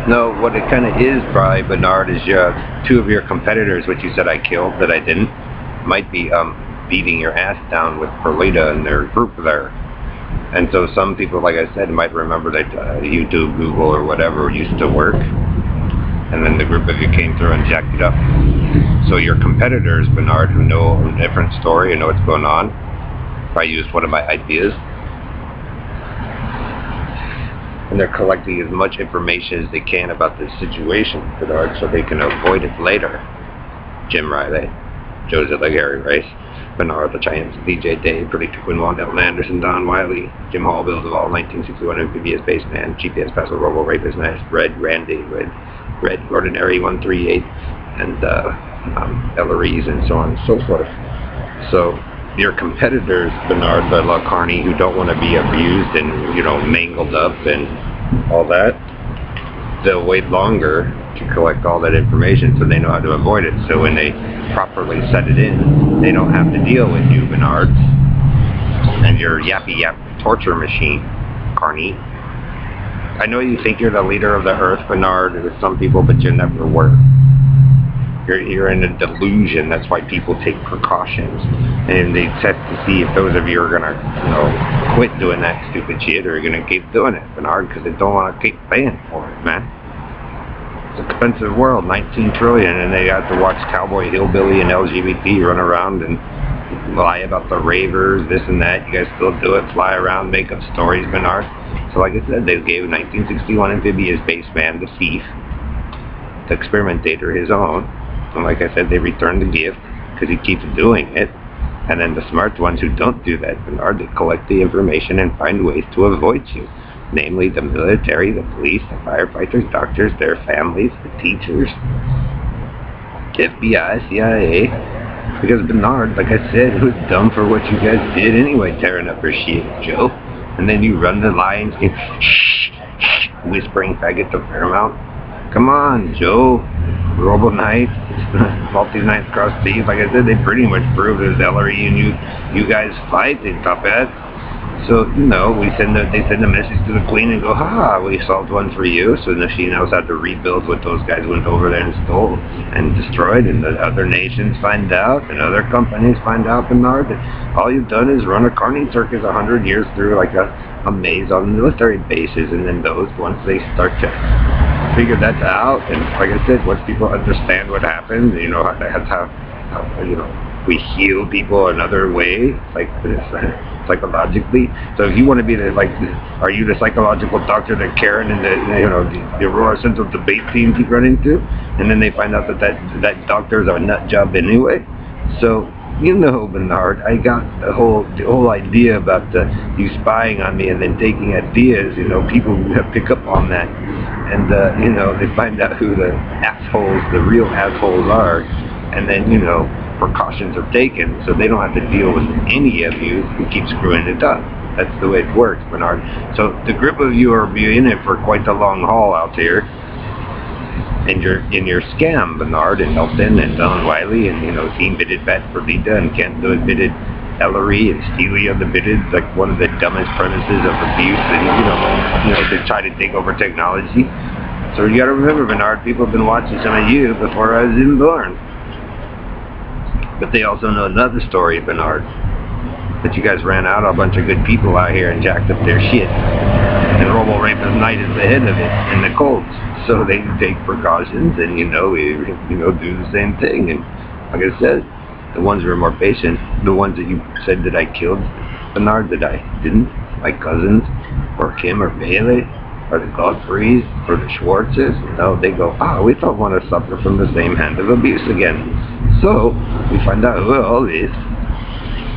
No, what it kind of is, probably, Bernard, is two of your competitors, which you said I killed, that I didn't, might be beating your ass down with Perlita and their group there. And so some people, like I said, might remember that YouTube, Google, or whatever used to work. And then the group of you came through and jacked it up. So your competitors, Bernard, who know a different story and know what's going on, I used one of my ideas. And they're collecting as much information as they can about this situation, Bernard, so they can avoid it later. Jim Riley, Joseph Gary Rice, Bernard LaChance, DJ Dave, Predictor Quinn Wandell Anderson, Don Wiley, Jim Hall, Bill Duvall, 1961 amphibious baseman, GPS Paso Robo Rapist, Nice, Red Randy, Red Ordinary 138, and Elleries, and so on and so forth. So your competitors, Bernard, the La Carney, who don't want to be abused and, you know, mangled up and all that, they'll wait longer to collect all that information so they know how to avoid it. So when they properly set it in, they don't have to deal with you, Bernard, and your yappy yap torture machine, Carney. I know you think you're the leader of the earth, Bernard, with some people, but you never were. You're in a delusion. That's why people take precautions, and they test to see if those of you are gonna, you know, quit doing that stupid shit, or you're gonna keep doing it, Bernard, because they don't want to keep paying for it, man. It's an expensive world, 19 trillion, and they have to watch Cowboy Hillbilly and LGBT run around and lie about the ravers, this and that. You guys still do it, fly around, make up stories, Bernard. So like I said, they gave 1961 amphibious baseman, the thief, the experimentator, his own. And like I said, they returned the gift because he keeps doing it. And then the smart ones who don't do that, Bernard, they collect the information and find ways to avoid you. Namely, the military, the police, the firefighters, doctors, their families, the teachers, FBI, CIA. Because Bernard, like I said, it was dumb for what you guys did anyway, tearing up her shit, Joe. And then you run the lines, whispering faggot to Paramount. Come on, Joe. Robo Knight, Multi Knights Cross Thieves. Like I said, they pretty much proved that Ellery and you guys fight in Top Hat. So, you know, they send a message to the Queen and go, ha, we solved one for you. So now she knows how to rebuild what those guys went over there and stole and destroyed. And the other nations find out, and other companies find out, Bernard, that all you've done is run a carny circus 100 years through like a maze on military bases. And then those, once they start to figure that out, and like I said, once people understand what happened, you know, that's how you know, we heal people another way, like this, psychologically. So if you want to be the, like, are you the psychological doctor that Karen and the Aurora Central debate team keep running to? And then they find out that doctor's a nut job anyway. So, you know, Bernard, I got the whole idea about you spying on me and then taking ideas. You know, people pick up on that, and you know, they find out who the assholes, the real assholes are, and then, you know, precautions are taken so they don't have to deal with any of you who keep screwing it up. That's the way it works, Bernard. So the group of you are in it for quite the long haul out here. And you're in your scam, Bernard, and Elton and Don Wiley, and, you know, Team Bitted Bat Perlita and Kent Bitted Ellery and Steely on the Bitted, like one of the dumbest premises of abuse, and, you know, to try to take over technology. So you gotta remember, Bernard, people have been watching some of you before I was even born. But they also know another story, Bernard, that you guys ran out a bunch of good people out here and jacked up their shit. And Robo Rapist Knight is the head of it, and the Colts. So they take precautions, and, you know, do the same thing. And like I said, the ones who are more patient, the ones that you said that I killed, Bernard, that I didn't, my cousins, or Kim or Bailey, or the Godfreys, or the Schwartzes, you know, they go, we don't want to suffer from the same hand of abuse again. So we find out who all is,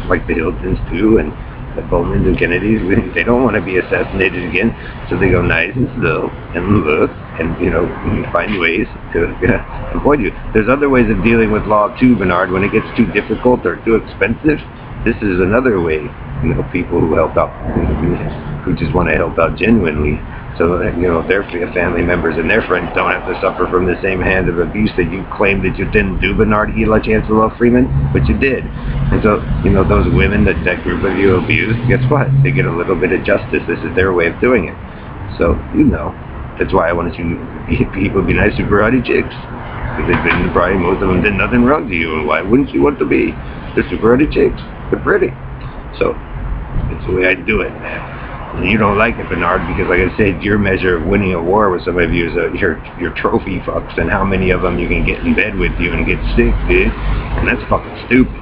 like the Hiltons too, and the Bowmans and Kennedys. They don't want to be assassinated again, so they go nice and slow and look, and, you know, find ways to avoid you. There's other ways of dealing with law too, Bernard. When it gets too difficult or too expensive, this is another way. You know, people who help out, who just want to help out genuinely. So that, you know, their family members and their friends don't have to suffer from the same hand of abuse that you claimed that you didn't do, Bernard Eli Chancellor Freeman, but you did. And so, you know, those women that group of you abused, guess what? They get a little bit of justice. This is their way of doing it. So, you know, That's why I want to see people be nice to karate chicks. Because they've been, probably most of them did nothing wrong to you, and why wouldn't you want to be? They're super karate chicks. They're pretty. So, that's the way I do it. And you don't like it, Bernard, because like I said, your measure of winning a war with some of you is your trophy fucks and how many of them you can get in bed with you and get sick, dude. And that's fucking stupid.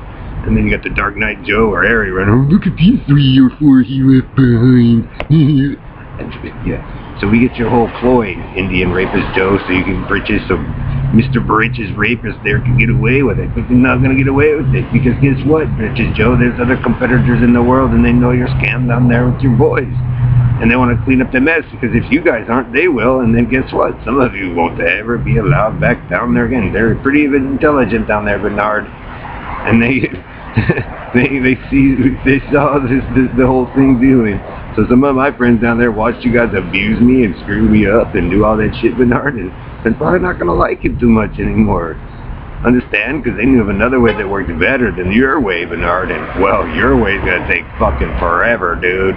And then you got the Dark Knight Joe or Harry running, oh, look at these 3 or 4 he left behind. And, yeah. So we get your whole ploy, Indian Rapist Joe, so you can purchase some Mr. Britches Rapist there can get away with it. But they're not going to get away with it, because guess what, Britches Joe, there's other competitors in the world and they know you're scammed down there with your boys. And they want to clean up the mess, because if you guys aren't, they will, and then guess what? Some of you won't ever be allowed back down there again. They're pretty intelligent down there, Bernard. And they saw the whole thing doing. So some of my friends down there watched you guys abuse me and screw me up and do all that shit, Bernard, and they're probably not gonna like it too much anymore. Understand? Because they knew of another way that worked better than your way, Bernard, and well, your way's gonna take fucking forever, dude.